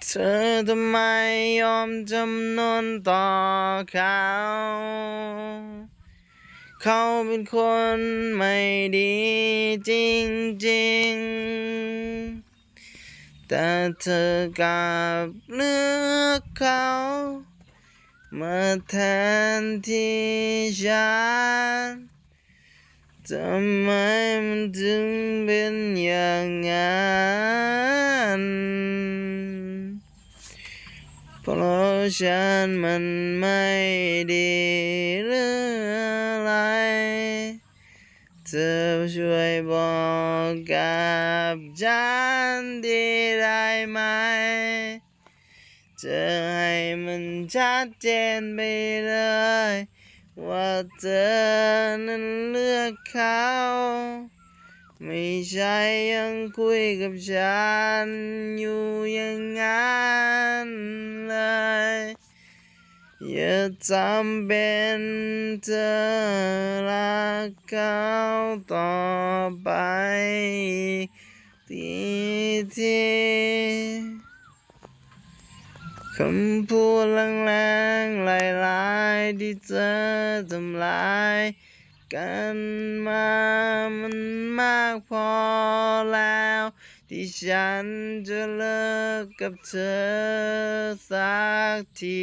เธอทำไมยอมจำนนต่อเขา เขาเป็นคนไม่ดีจริงๆ แต่เธอกลับเลือกเขามาแทนที่ฉัน ทำไมมันถึงเป็นอย่างนั้นเพราะฉันมันไม่ดีหรืออะไร เธอช่วยบอกกับฉันดีได้ไหม จะให้มันชัดเจนไปเลยว่าเธอนั้นเลือกเขาไม่ใช่ยังคุยกับฉันอยู่อย่างนั้นเลยอย่าทำเป็นเธอรักเขาต่อไปทีคำพูดแรงๆหลายๆที่เธอทำลายกันมามันมากพอแล้วที่ฉันจะเลิกกับเธอสักที